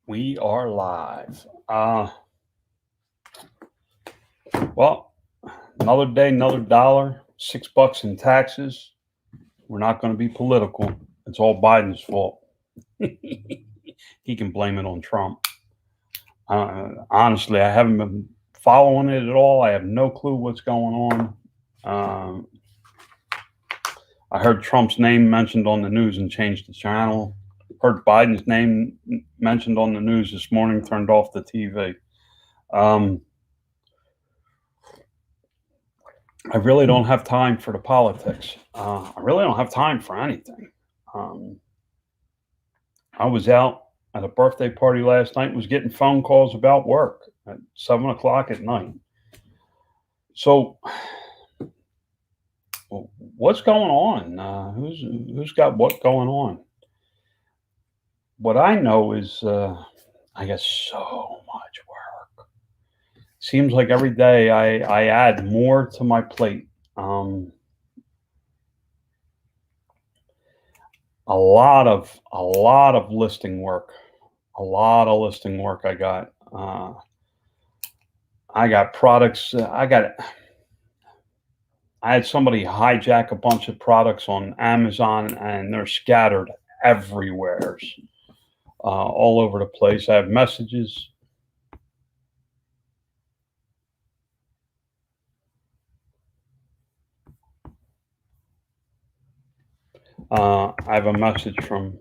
We are live. Well, another day, another dollar, $6 in taxes. We're not going to be political. It's all Biden's fault. He can blame it on Trump. Honestly, I haven't been following it at all. I have no clue what's going on. I heard Trump's name mentioned on the news and changed the channel. Heard Biden's name mentioned on the news this morning, turned off the TV. I really don't have time for the politics. I really don't have time for anything. I was out at a birthday party last night, was getting phone calls about work at 7 o'clock at night. So, what's going on? Who's got what going on? What I know is, I got so much work. Seems like every day I add more to my plate. A lot of listing work. A lot of listing work I got. I got products. I had somebody hijack a bunch of products on Amazon, and they're scattered everywhere, all over the place. I have messages. I have a message from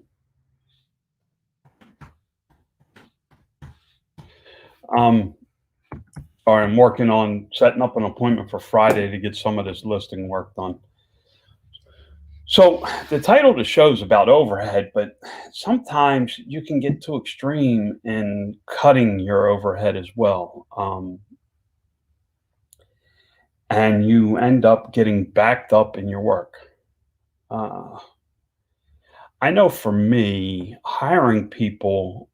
or I'm working on setting up an appointment for Friday to get some of this listing work done. So the title of the show is about overhead, but sometimes you can get too extreme in cutting your overhead as well. And you end up getting backed up in your work. I know for me, hiring people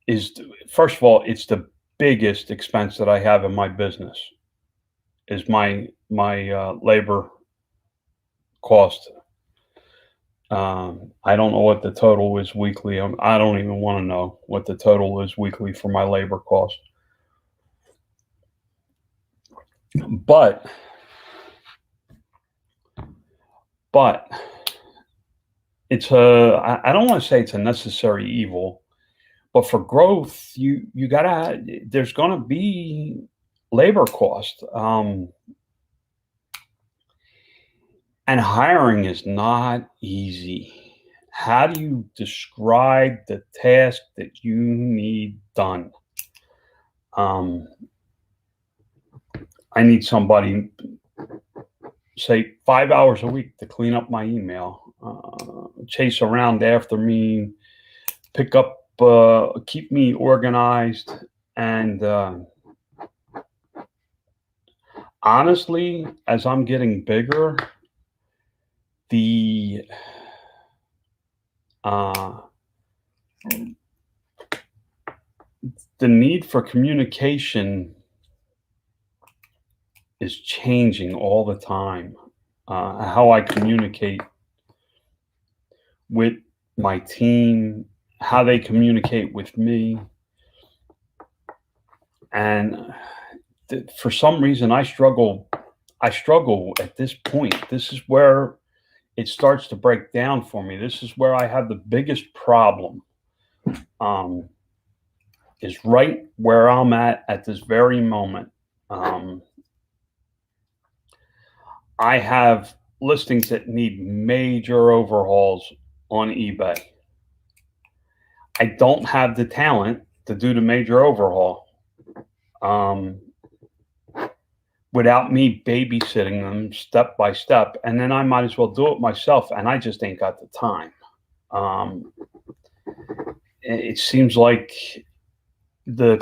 is, first of all, it's the biggest expense that I have in my business is my labor cost. I don't know what the total is weekly. I don't even want to know what the total is weekly for my labor cost. But it's I don't want to say it's a necessary evil, but for growth, you gotta there's gonna be labor cost. And hiring is not easy. How do you describe the task that you need done? I need somebody, say, 5 hours a week to clean up my email, chase around after me, pick up, keep me organized. And honestly, as I'm getting bigger, the need for communication is changing all the time. How I communicate with my team, how they communicate with me. And for some reason, I struggle at this point. This is where it starts to break down for me. This is where I have the biggest problem. Is right where I'm at this very moment. I have listings that need major overhauls on eBay. I don't have the talent to do the major overhaul without me babysitting them step by step. And then I might as well do it myself, and I just ain't got the time. It seems like the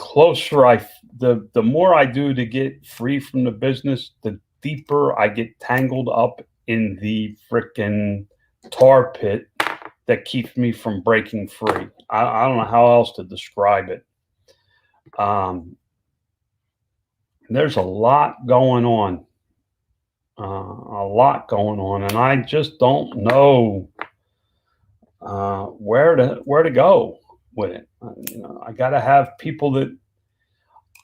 more I do to get free from the business, the deeper I get tangled up in the frickin' tar pit that keeps me from breaking free. I don't know how else to describe it. There's a lot going on. And I just don't know where to go. with it. I got to have people that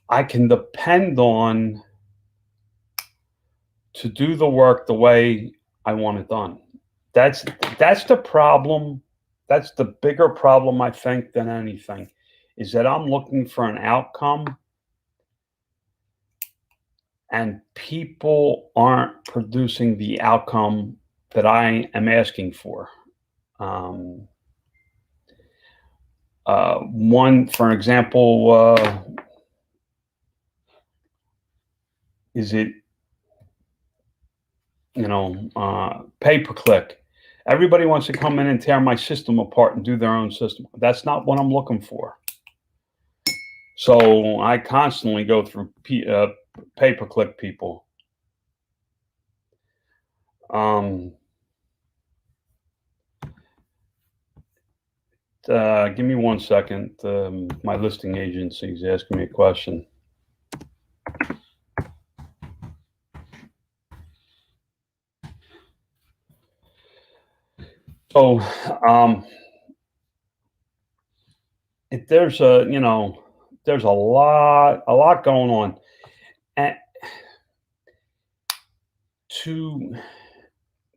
I can depend on to do the work the way I want it done. That's that's the problem. That's the bigger problem, I think, than anything, is that I'm looking for an outcome and people aren't producing the outcome that I am asking for. Um, one, for example, is it pay per click? Everybody wants to come in and tear my system apart and do their own system. That's not what I'm looking for. So I constantly go through pay per click people. Give me 1 second. My listing agency is asking me a question. So, there's there's a lot going on, and to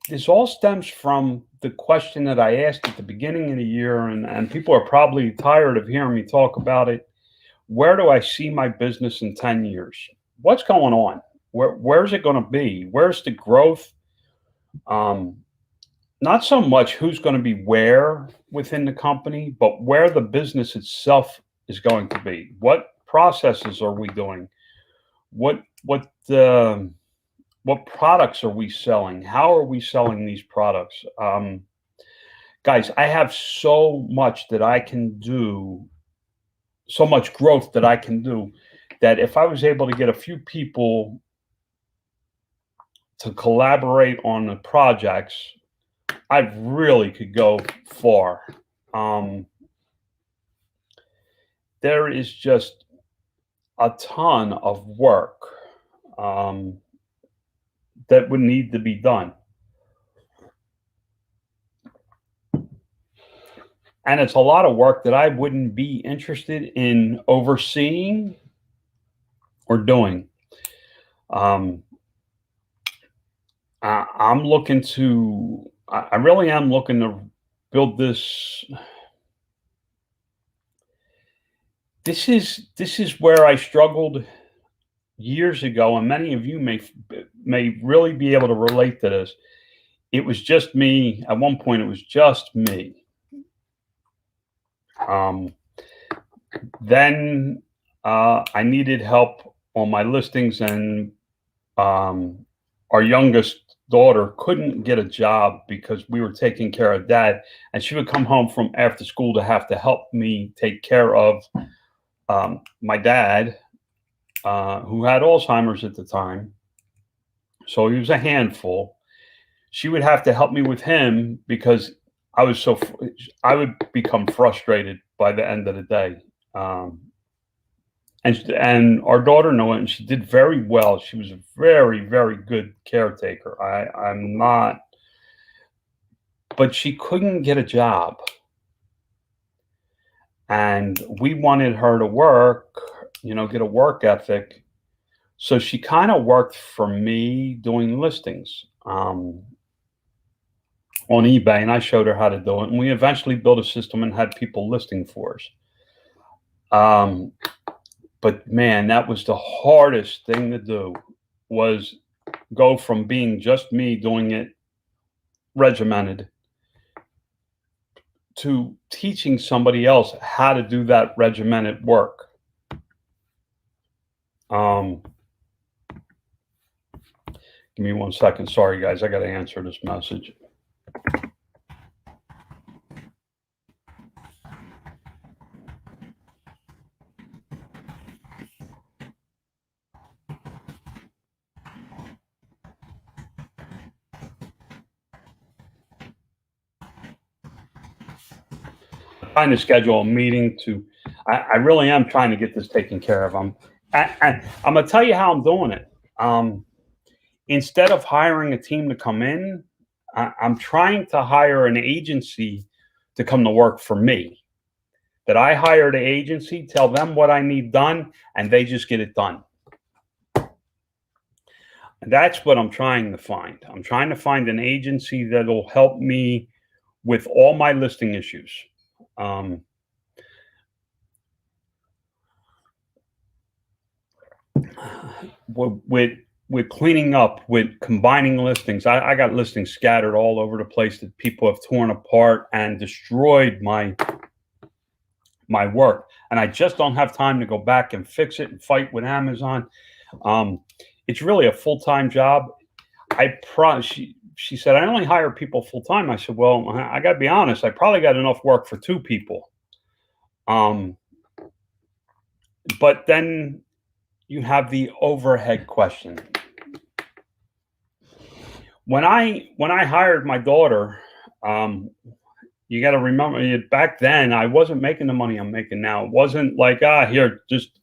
this all stems from the question that I asked at the beginning of the year, and people are probably tired of hearing me talk about it. Where do I see my business in 10 years? What's going on? Where's it going to be? Where's the growth? Um, Not so much who's going to be where within the company, but where the business itself is going to be. What processes are we doing? What products are we selling? How are we selling these products? Guys, I have so much that I can do, so much growth that I can do, that if I was able to get a few people to collaborate on the projects, I really could go far. Um, there is just a ton of work um, that would need to be done. And it's a lot of work that I wouldn't be interested in overseeing or doing. Um, I'm looking to, I really am looking to build this. This is where I struggled years ago, and many of you may really be able to relate to this. It was just me. At one point, it was just me. Um, then I needed help on my listings, and um, our youngest daughter couldn't get a job because we were taking care of dad, and she would come home from after school to have to help me take care of my dad, who had Alzheimer's at the time. So he was a handful. She would have to help me with him because I would become frustrated by the end of the day. And our daughter knew it, and she did very well. She was a very, very good caretaker. I'm not, but she couldn't get a job, and we wanted her to work, get a work ethic. So she kind of worked for me doing listings on eBay, and I showed her how to do it. And we eventually built a system and had people listing for us. But man, that was the hardest thing to do, was go from being just me doing it regimented to teaching somebody else how to do that regimented work. Give me 1 second. Sorry, guys. I got to answer this message. Trying to schedule a meeting I really am trying to get this taken care of. I'm going to tell you how I'm doing it. Instead of hiring a team to come in, I'm trying to hire an agency to come to work for me. that I hire the agency, tell them what I need done, and they just get it done. And that's what I'm trying to find. I'm trying to find an agency that'll help me with all my listing issues. Um, with cleaning up, with combining listings. I got listings scattered all over the place that people have torn apart and destroyed my work, and I just don't have time to go back and fix it and fight with Amazon. It's really a full-time job. She said, I only hire people full-time. I said, well, I got to be honest. I probably got enough work for two people. But then you have the overhead question. When I hired my daughter, you got to remember back then I wasn't making the money I'm making now. It wasn't like, here, just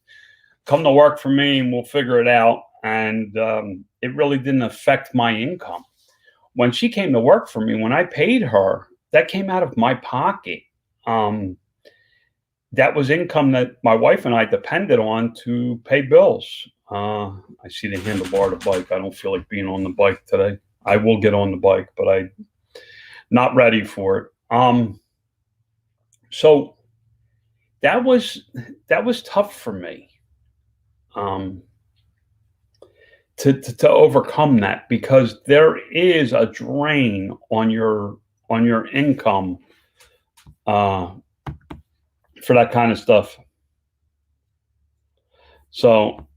come to work for me and we'll figure it out. And it really didn't affect my income. When she came to work for me, when I paid her, that came out of my pocket. That was income that my wife and I depended on to pay bills. I see the handlebar of the bike. I don't feel like being on the bike today. I will get on the bike, but I'm not ready for it. So that was tough for me to overcome that, because there is a drain on your income for that kind of stuff. So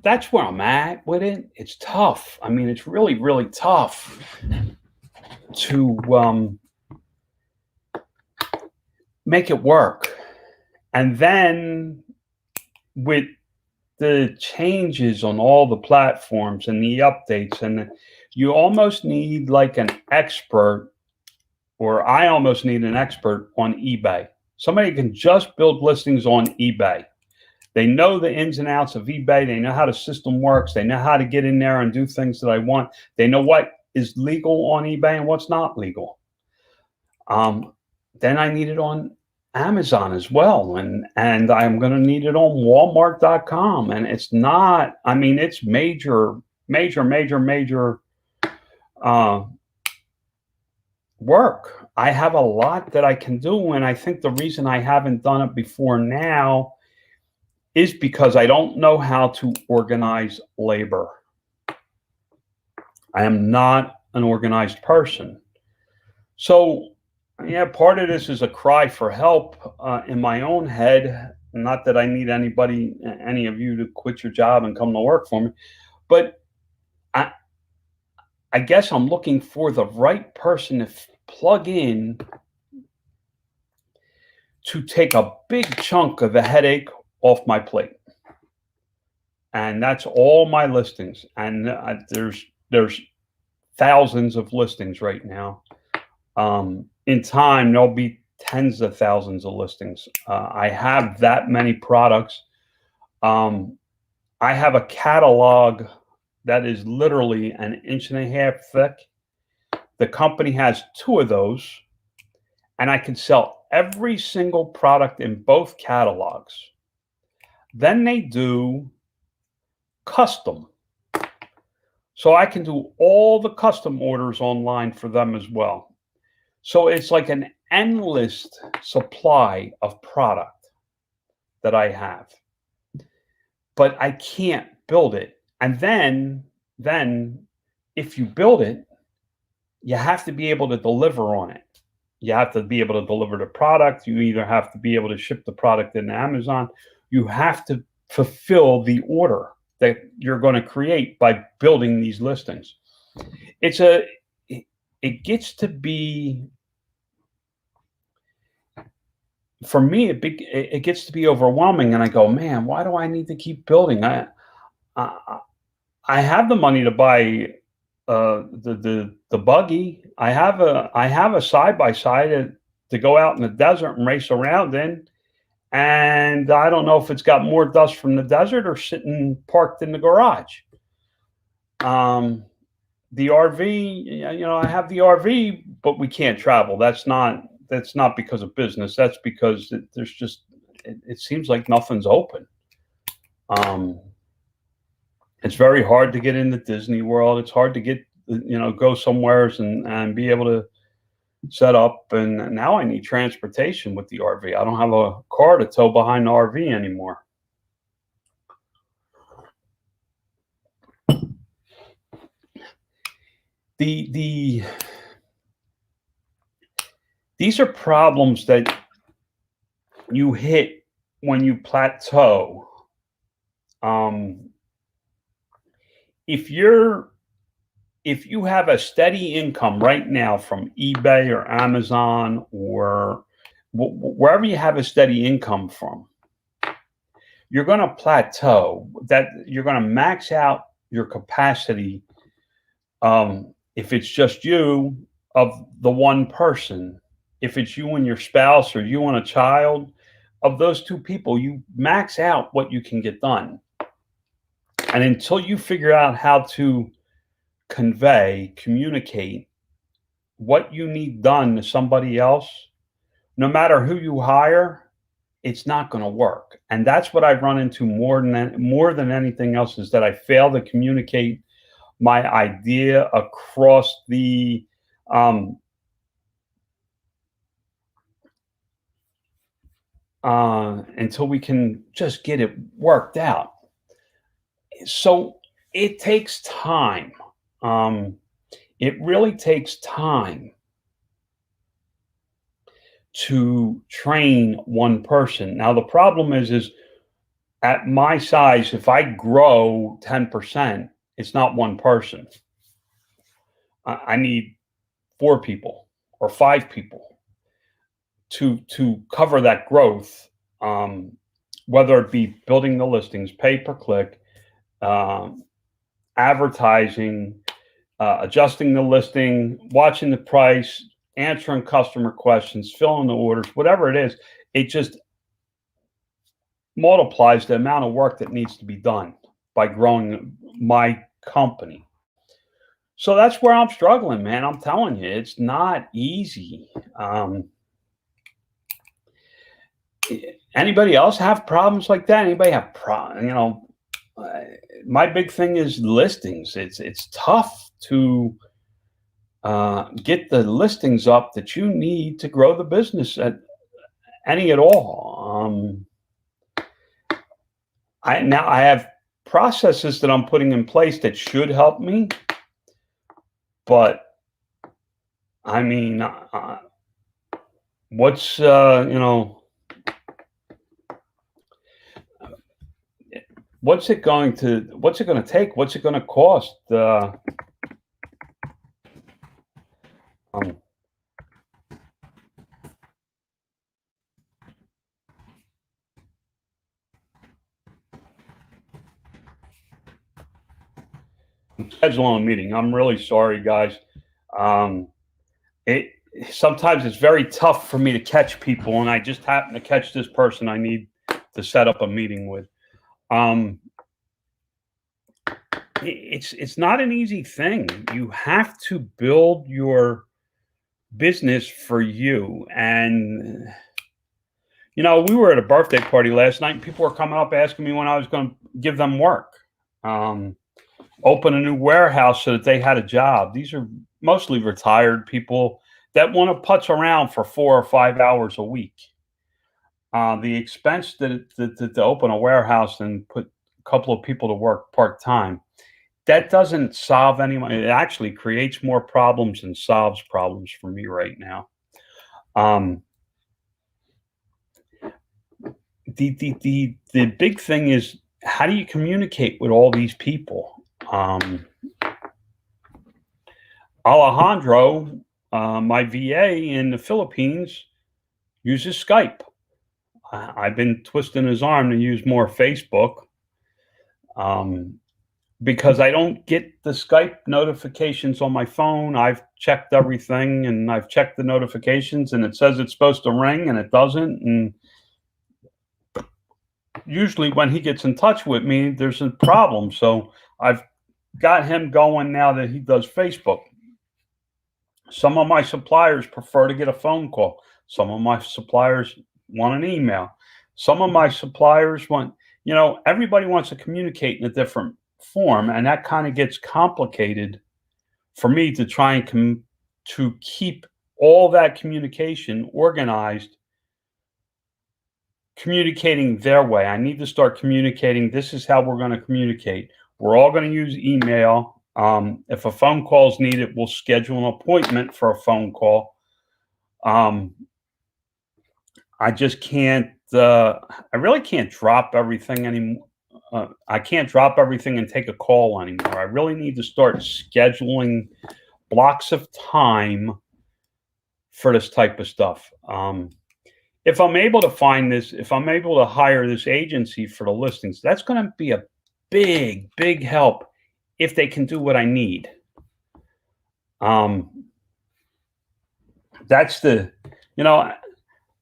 that's where I'm at with it. It's tough. I mean, it's really, really tough to make it work. And then with the changes on all the platforms and the updates, and you almost need like an expert, or I almost need an expert on eBay. Somebody can just build listings on eBay. They know the ins and outs of eBay. They know how the system works. They know how to get in there and do things that I want. They know what is legal on eBay and what's not legal. Then I need it on Amazon as well. And I'm going to need it on Walmart.com. And it's not, I mean, it's major work. I have a lot that I can do. And I think the reason I haven't done it before now is because I don't know how to organize labor. I am not an organized person. So, yeah, part of this is a cry for help in my own head. Not that I need anybody, any of you, to quit your job and come to work for me. But I guess I'm looking for the right person to plug in to take a big chunk of the headache off my plate. And that's all my listings. And there's thousands of listings right now. In time, there'll be tens of thousands of listings. I have that many products. I have a catalog that is literally an inch and a half thick. The company has 2 of those, and I can sell every single product in both catalogs. Then they do custom. So I can do all the custom orders online for them as well. So it's like an endless supply of product that I have. But I can't build it. And then if you build it, you have to be able to deliver on it. You have to be able to deliver the product. You either have to be able to ship the product into Amazon. You have to fulfill the order that you're going to create by building these listings. It gets to be, for me, it gets to be overwhelming. And I go, man, why do I need to keep building? I have the money to buy the buggy. I have a side-by-side to go out in the desert and race around in. And I don't know if it's got more dust from the desert or sitting parked in the garage. The RV, I have the RV, but we can't travel. That's not that's not because of business. That's because there's just it seems like nothing's open. Um, it's very hard to get into Disney World. It's hard to get go somewheres and be able to set up. And now I need transportation with the RV. I don't have a car to tow behind the RV anymore. These are problems that you hit when you plateau. If you have a steady income right now from eBay or Amazon or wherever you have a steady income from, you're going to plateau. That you're going to max out your capacity. If it's just you, of the one person, if it's you and your spouse or you and a child, of those two people, you max out what you can get done. And until you figure out how to communicate what you need done to somebody else, no matter who you hire, it's not going to work. And that's what I've run into more than anything else, is that I fail to communicate my idea across the until we can just get it worked out. So it takes time. It really takes time to train one person. Now, the problem is at my size, if I grow 10%, it's not one person. I need 4 people or 5 people to cover that growth, whether it be building the listings, pay per click, advertising, adjusting the listing, watching the price, answering customer questions, filling the orders, whatever it is. It just multiplies the amount of work that needs to be done by growing my company. So that's where I'm struggling, man. I'm telling you, it's not easy. Anybody else have problems like that? Anybody have my big thing is listings. It's tough to get the listings up that you need to grow the business at all. I have processes that I'm putting in place that should help me, but I mean, what's what's it going to take? What's it going to cost? Scheduling a meeting. I'm really sorry, guys. It sometimes it's very tough for me to catch people, and I just happen to catch this person I need to set up a meeting with. It's not an easy thing. You have to build your business for you. And we were at a birthday party last night, and people were coming up asking me when I was going to give them work. Open a new warehouse so that they had a job. These are mostly retired people that want to putz around for 4 or 5 hours a week. The expense to open a warehouse and put a couple of people to work part-time, that doesn't solve any. It actually creates more problems than solves problems for me right now. The big thing is, how do you communicate with all these people? Alejandro, my VA in the Philippines, uses Skype. I've been twisting his arm to use more Facebook, because I don't get the Skype notifications on my phone. I've checked everything, and I've checked the notifications, and it says it's supposed to ring, and it doesn't. And usually when he gets in touch with me, there's a problem. So I've got him going now that he does Facebook. Some of my suppliers prefer to get a phone call. Some of my suppliers want an email. Some of my suppliers want, everybody wants to communicate in a different form, and that kind of gets complicated for me to try and to keep all that communication organized, communicating their way. I need to start communicating. This is how we're going to communicate. We're all going to use email. If a phone call is needed, we'll schedule an appointment for a phone call. I just can't. I really can't drop everything anymore. I can't drop everything and take a call anymore. I really need to start scheduling blocks of time for this type of stuff. If I'm able to find this, if I'm able to hire this agency for the listings, that's going to be a big, big help if they can do what I need. That's the,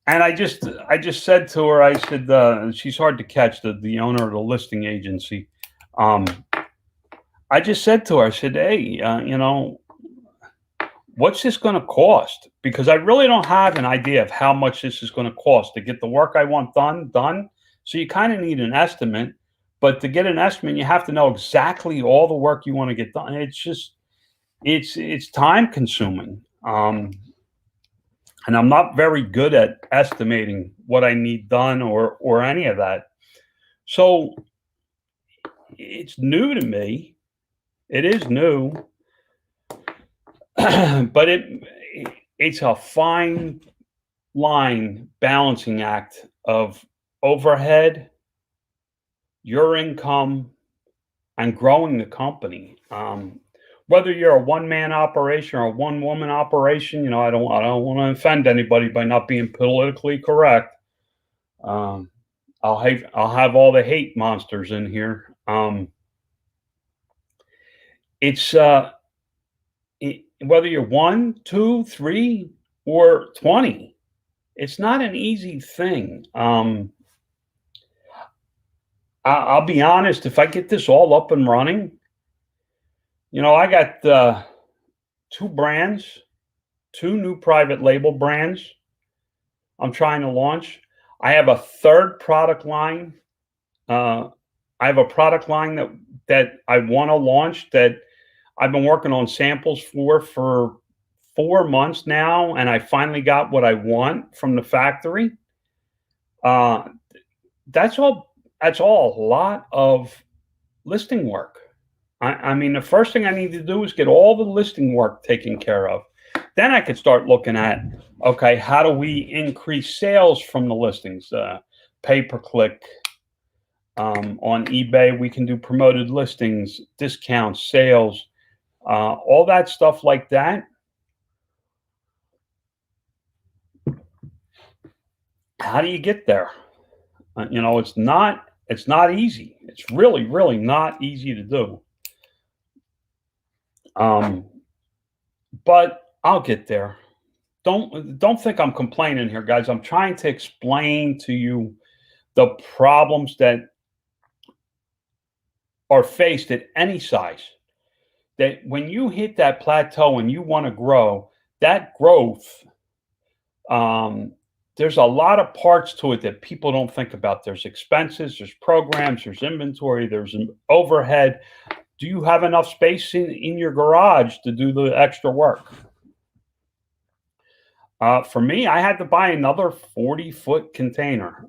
and I just said to her, I said, she's hard to catch, the owner of the listing agency. I just said to her, I said, hey, what's this going to cost? Because I really don't have an idea of how much this is going to cost to get the work I want done. So you kind of need an estimate, but to get an estimate, you have to know exactly all the work you want to get done. It's just, it's time consuming. And I'm not very good at estimating what I need done or any of that. So it's new to me. It is new, but it's a fine line balancing act of overhead, your income, and growing the company. Whether you're a one-man operation or a one-woman operation, I don't want to offend anybody by not being politically correct. I'll have all the hate monsters in here. It's whether you're 1, 2, 3, or 20, it's not an easy thing. I'll be honest, if I get this all up and running, I got 2 brands, 2 new private label brands I'm trying to launch. I have a third product line. I have a product line that I want to launch that I've been working on samples for 4 months now, and I finally got what I want from the factory. That's all a lot of listing work. I mean, the first thing I need to do is get all the listing work taken care of. Then I could start looking at, okay, how do we increase sales from the listings? Pay-per-click. On eBay, we can do promoted listings, discounts, sales, all that stuff like that. How do you get there? It's not easy. It's really, really not easy to do. But I'll get there. Don't think I'm complaining here, guys. I'm trying to explain to you the problems that are faced at any size. That when you hit that plateau and you want to grow, that growth, there's a lot of parts to it that people don't think about. There's expenses, there's programs, there's inventory, there's an overhead. Do you have enough space in your garage to do the extra work? For me, I had to buy another 40-foot container.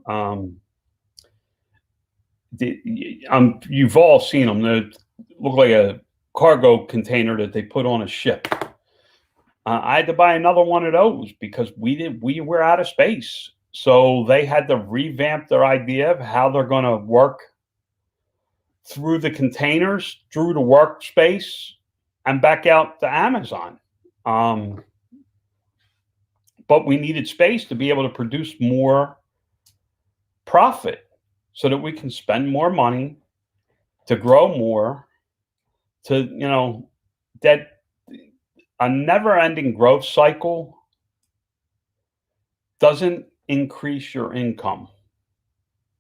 You've all seen them. They look like a cargo container that they put on a ship. I had to buy another one of those because we were out of space. So they had to revamp their idea of how they're going to work through the containers, through the workspace, and back out to Amazon. But we needed space to be able to produce more profit so that we can spend more money to grow more, that a never-ending growth cycle doesn't increase your income.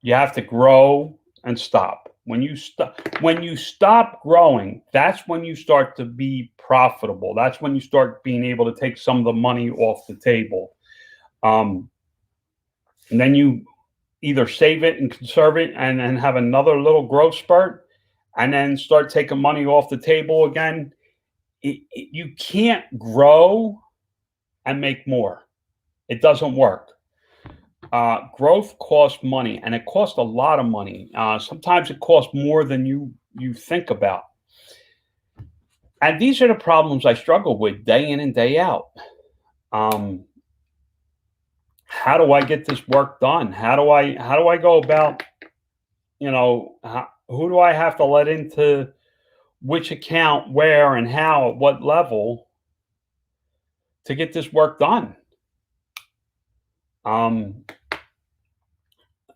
You have to grow and stop. When you stop growing, that's when you start to be profitable. That's when you start being able to take some of the money off the table. Um, and then you either save it and conserve it and then have another little growth spurt and then start taking money off the table again. You can't grow and make more. It doesn't work. Growth costs money, and it costs a lot of money. Sometimes it costs more than you think about. And these are the problems I struggle with day in and day out. Um, how do I get this work done? How do I go about, who do I have to let into which account, where, and how, at what level to get this work done? Um,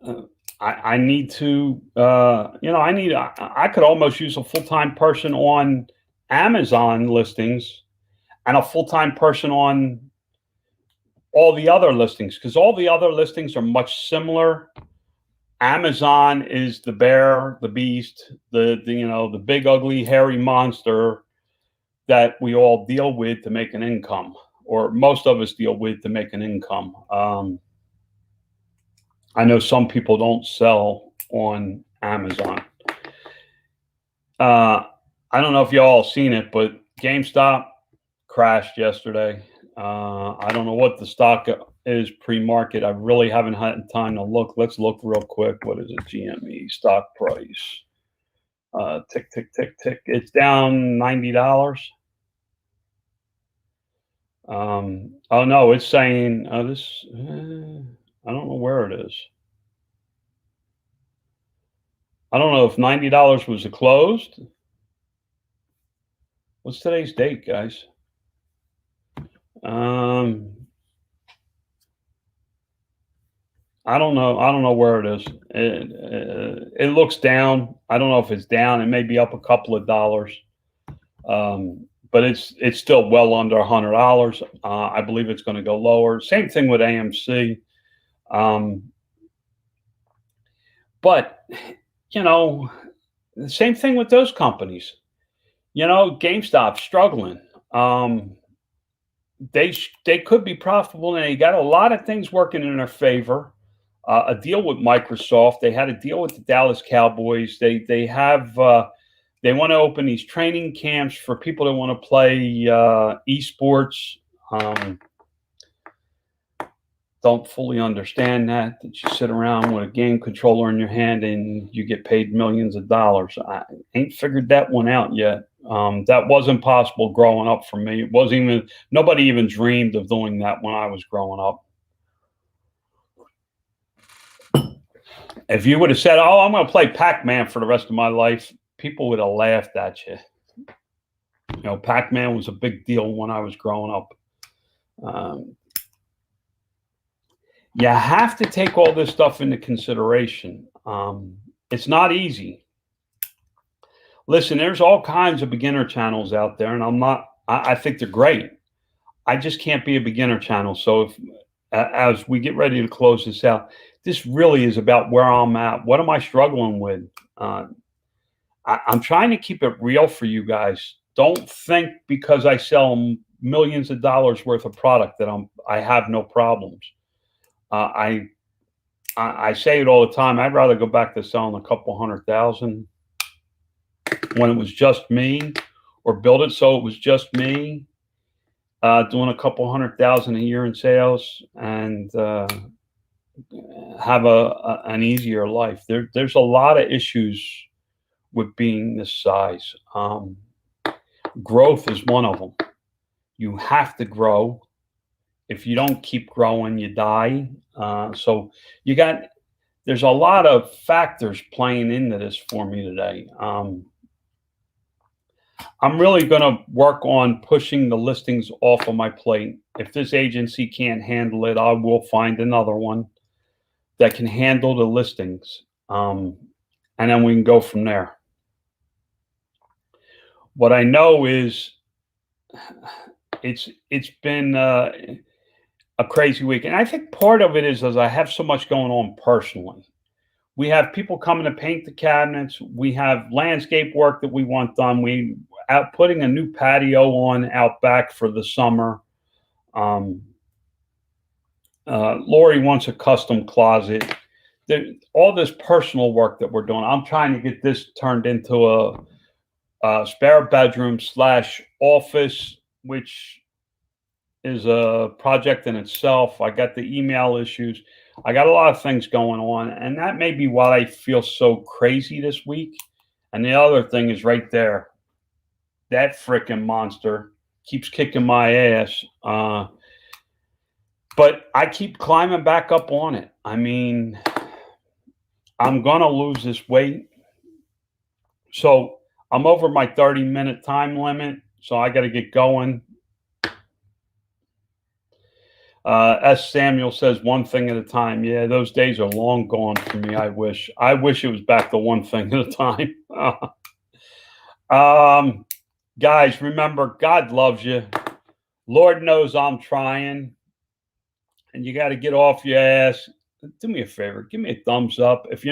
uh, I need to, I could almost use a full time person on Amazon listings and a full time person on all the other listings because all the other listings are much similar. Amazon is the bear, the beast, the big ugly hairy monster that we all deal with to make an income, or most of us deal with to make an income. I know some people don't sell on Amazon. I don't know if y'all seen it, but GameStop crashed yesterday. I don't know what the stock is pre-market. I really haven't had time to look. Let's look real quick. What is it? GME stock price. Tick, tick, tick, tick. It's down $90. Oh no, it's saying this. I don't know where it is. I don't know if $90 was closed. What's today's date, guys? I don't know. I don't know where it is. It looks down. I don't know if it's down. It may be up a couple of dollars, but it's still well under $100. I believe it's going to go lower. Same thing with AMC. But the same thing with those companies. GameStop struggling. They could be profitable, and they got a lot of things working in their favor. A deal with Microsoft. They had a deal with the Dallas Cowboys. They have they want to open these training camps for people that want to play esports. Don't fully understand that you sit around with a game controller in your hand and you get paid millions of dollars. I ain't figured that one out yet. That wasn't possible growing up for me. It wasn't even, nobody even dreamed of doing that when I was growing up. If you would have said, "Oh, I'm going to play Pac-Man for the rest of my life," people would have laughed at you. Pac-Man was a big deal when I was growing up. You have to take all this stuff into consideration. It's not easy. Listen, there's all kinds of beginner channels out there, and I think they're great. I just can't be a beginner channel. So as we get ready to close this out, this really is about where I'm at. What am I struggling with? I'm trying to keep it real for you guys. Don't think because I sell millions of dollars worth of product that I have no problems. I say it all the time. I'd rather go back to selling a couple 100,000 when it was just me, or build it so it was just me, doing a couple 100,000 a year in sales, and have an easier life. There's a lot of issues with being this size. Growth is one of them. You have to grow. If you don't keep growing, you die. So there's a lot of factors playing into this for me today. I'm really going to work on pushing the listings off of my plate. If this agency can't handle it, I will find another one that can handle the listings. And then we can go from there. What I know is it's been a crazy week. And I think part of it is I have so much going on personally. We have people coming to paint the cabinets. We have landscape work that we want done. We out putting a new patio on out back for the summer. Lori wants a custom closet. All this personal work that we're doing, I'm trying to get this turned into a spare bedroom slash office, which is a project in itself. I got the email issues. I got a lot of things going on, and that may be why I feel so crazy this week. And the other thing is right there. That freaking monster keeps kicking my ass. But I keep climbing back up on it. I mean, I'm going to lose this weight. So I'm over my 30-minute time limit. So I got to get going. S. Samuel says one thing at a time. Yeah, those days are long gone for me. I wish it was back to one thing at a time. Guys, remember, God loves you. Lord knows I'm trying. And you got to get off your ass. Do me a favor. Give me a thumbs up. If you're